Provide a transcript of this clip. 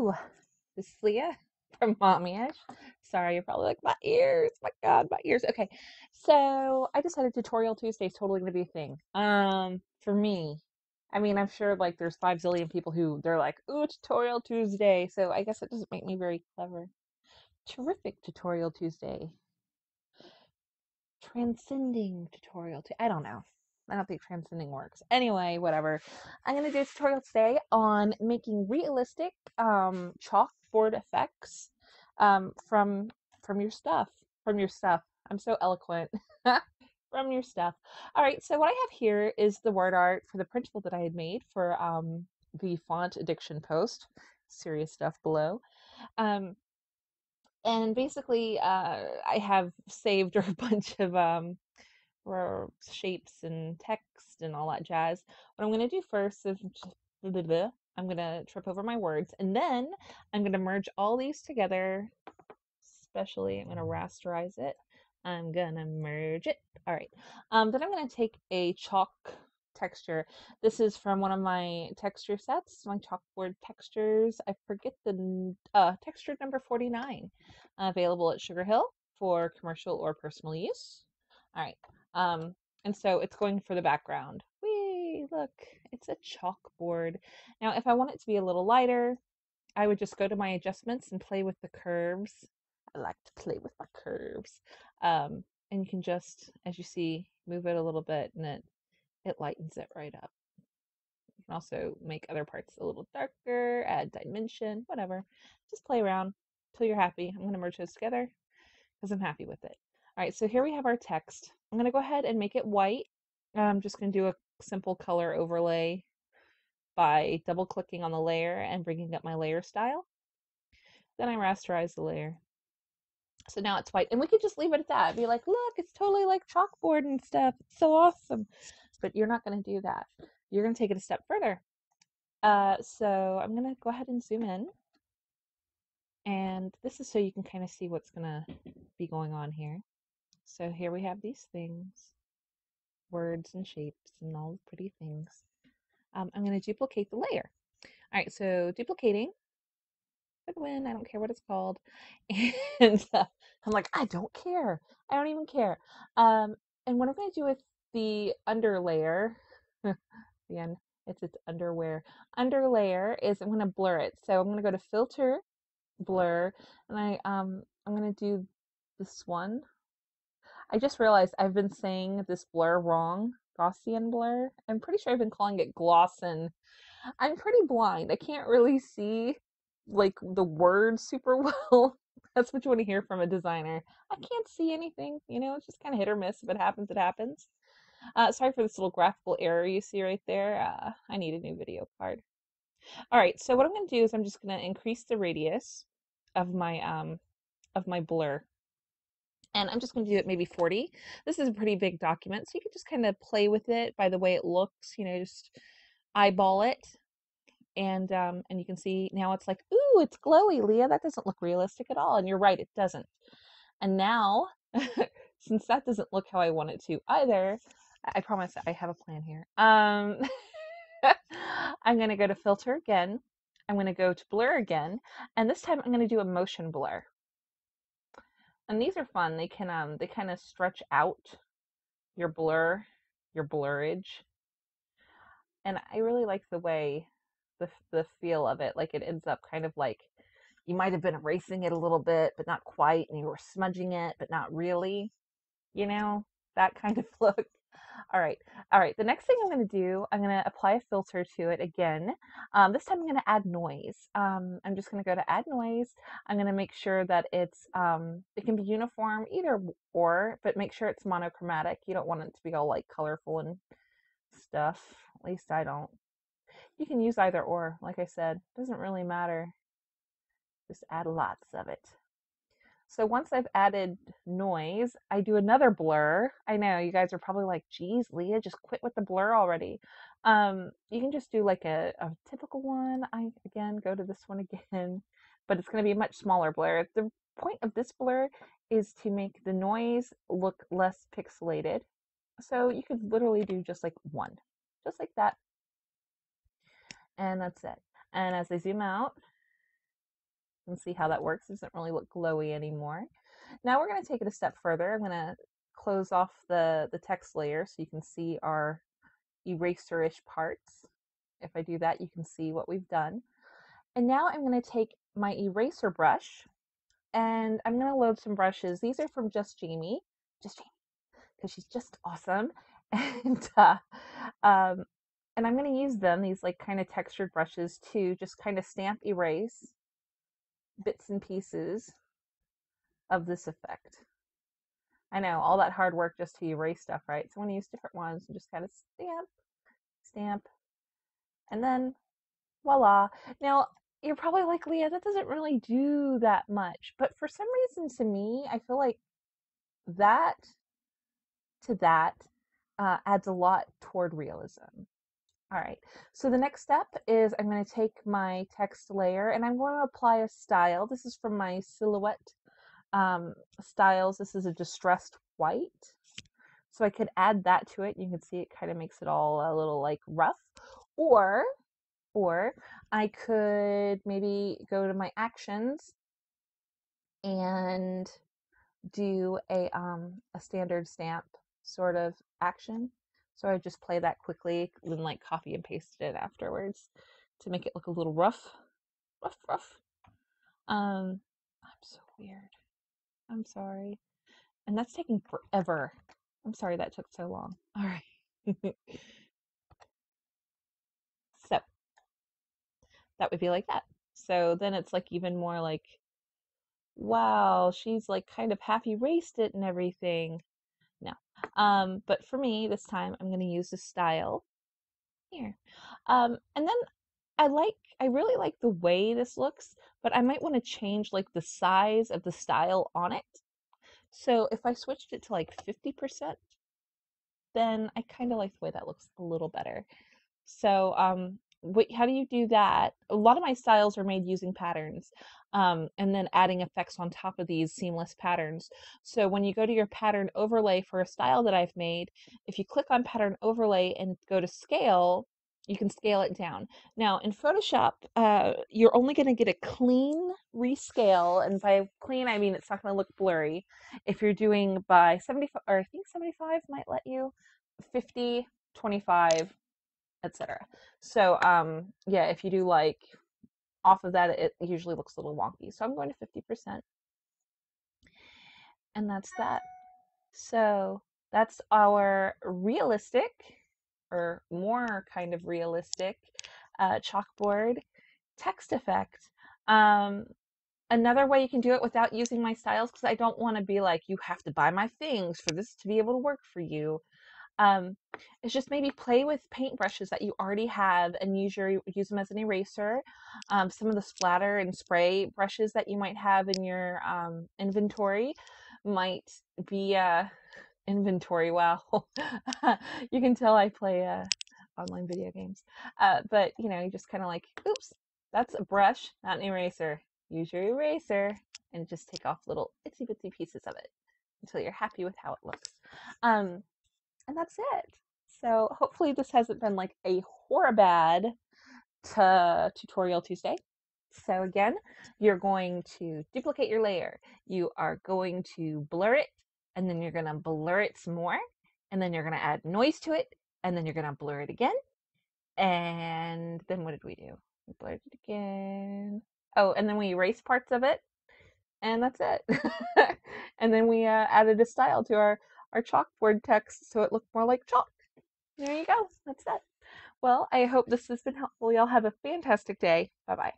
Hello, this is Leah from Mommyish. Sorry, you're probably like, my ears, my God, my ears. Okay, so I decided Tutorial Tuesday is totally going to be a thing. For me, I mean, I'm sure like there's 5 zillion people who they're like, ooh, Tutorial Tuesday. So I guess it doesn't make me very clever. Terrific Tutorial Tuesday. Transcending tutorial. I don't know. I don't think transcending works. Anyway, whatever. I'm going to do a tutorial today on making realistic chalkboard effects from your stuff. From your stuff. I'm so eloquent. From your stuff. All right, so what I have here is the word art for the printable that I had made for the font addiction post. Serious stuff below. Um, and basically, I have saved a bunch of shapes and text and all that jazz. What I'm going to do first is I'm going to trip over my words, and then I'm going to merge all these together. Especially, I'm going to rasterize it. I'm going to merge it. All right. Then I'm going to take a chalk texture. This is from one of my texture sets, my chalkboard textures. I forget the texture number 49, available at Sugar Hill for commercial or personal use. All right. And so it's going for the background. Whee, look, it's a chalkboard. Now, if I want it to be a little lighter, I would just go to my adjustments and play with the curves. I like to play with my curves. And you can just, as you see, move it a little bit and it lightens it right up. You can also make other parts a little darker, add dimension, whatever. Just play around until you're happy. I'm going to merge those together because I'm happy with it. All right, so here we have our text. I'm going to go ahead and make it white. I'm just going to do a simple color overlay by double clicking on the layer and bringing up my layer style. Then I rasterize the layer. So now it's white. And we could just leave it at that. Be like, look, it's totally like chalkboard and stuff. It's so awesome. But you're not going to do that. You're going to take it a step further. So I'm going to go ahead and zoom in. And this is so you can kind of see what's going to be going on here. So here we have these things, words and shapes and all the pretty things. I'm going to duplicate the layer. All right, so duplicating. For the win. I don't care what it's called. And I'm like, I don't care. I don't even care. And what I'm going to do with the underlayer, the end, it's underwear. Underlayer is I'm going to blur it. So I'm going to go to filter, blur, and I'm going to do this one. I just realized I've been saying this blur wrong. Gaussian blur. I'm pretty sure I've been calling it Glossin. I'm pretty blind. I can't really see like the words super well. That's what you want to hear from a designer. I can't see anything, it's just kind of hit or miss. If it happens, it happens. Sorry for this little graphical error you see right there. I need a new video card. All right, so what I'm going to do is I'm just going to increase the radius of my blur. And I'm just going to do it maybe 40. This is a pretty big document, so you can just kind of play with it by the way it looks, just eyeball it. And you can see now it's like, ooh, it's glowy, Leah. That doesn't look realistic at all. And you're right, it doesn't. And now, since that doesn't look how I want it to either, I promise I have a plan here. I'm going to go to filter again. I'm going to go to blur again. And this time I'm going to do a motion blur. And these are fun. They kind of stretch out your blur, your blurage. And I really like the way the feel of it. Like it ends up kind of like you might have been erasing it a little bit, but not quite, and you were smudging it, but not really. That kind of look. All right. All right. The next thing I'm going to do, I'm going to apply a filter to it again. This time I'm going to add noise. I'm just going to go to add noise. I'm going to make sure that it can be uniform either or, but make sure it's monochromatic. You don't want it to be all like colorful and stuff. At least I don't. You can use either or, like I said, doesn't really matter. Just add lots of it. So once I've added noise, I do another blur. I know you guys are probably like, geez, Leah, just quit with the blur already. You can just do like a typical one. I, again, go to this one again, but it's going to be a much smaller blur. The point of this blur is to make the noise look less pixelated. So you could literally do just like one, just like that. And that's it. And as I zoom out, can see how that works. It doesn't really look glowy anymore. Now we're going to take it a step further. I'm going to close off the text layer so you can see our eraser-ish parts. If I do that, you can see what we've done. And now I'm going to take my eraser brush and I'm going to load some brushes. These are from Just Jamie, because she's just awesome. And and I'm going to use them, these like kind of textured brushes, to just kind of stamp erase bits and pieces of this effect. I know, all that hard work just to erase stuff, right? So I'm going to use different ones and just kind of stamp, and then voila. Now, you're probably like, Leah, that doesn't really do that much. But for some reason, to me, I feel like that to that adds a lot toward realism. All right, so the next step is I'm going to take my text layer and I'm going to apply a style. This is from my Silhouette styles. This is a distressed white. So I could add that to it. You can see it kind of makes it all a little like rough. Or I could maybe go to my actions and do a standard stamp sort of action. So I just play that quickly and like copy and paste it afterwards to make it look a little rough. I'm so weird. I'm sorry. And that's taking forever. I'm sorry that took so long. All right. So that would be like that. So then it's like even more like, wow, she's like kind of half erased it and everything. No. But for me, this time I'm going to use the style here. And then I really like the way this looks, but I might want to change like the size of the style on it. So if I switched it to like 50%, then I kind of like the way that looks a little better. So, how do you do that? A lot of my styles are made using patterns, and then adding effects on top of these seamless patterns. So when you go to your pattern overlay for a style that I've made, if you click on pattern overlay and go to scale, you can scale it down. Now in Photoshop, you're only going to get a clean rescale, and by clean I mean it's not going to look blurry. If you're doing by 75, or I think 75 might let you, 50, 25, etc. So yeah, if you do like off of that, it usually looks a little wonky. So I'm going to 50%, and that's that. So that's our realistic, or more kind of realistic, chalkboard text effect. Another way you can do it without using my styles, because I don't want to be like, you have to buy my things for this to be able to work for you. Is just maybe play with paintbrushes that you already have and use them as an eraser. Some of the splatter and spray brushes that you might have in your inventory might be inventory. Wow, you can tell I play online video games. But you know, you just kind of like, oops, that's a brush, not an eraser. Use your eraser and just take off little itsy bitsy pieces of it until you're happy with how it looks. And that's it. So hopefully this hasn't been like a horribad tutorial Tuesday. So again, you're going to duplicate your layer. You are going to blur it, and then you're going to blur it some more, and then you're going to add noise to it, and then you're going to blur it again. And then what did we do? We blurred it again. Oh, and then we erased parts of it, and that's it. And then we added a style to our chalkboard text so it looked more like chalk. There you go. That's it. Well, I hope this has been helpful. Y'all have a fantastic day. Bye-bye.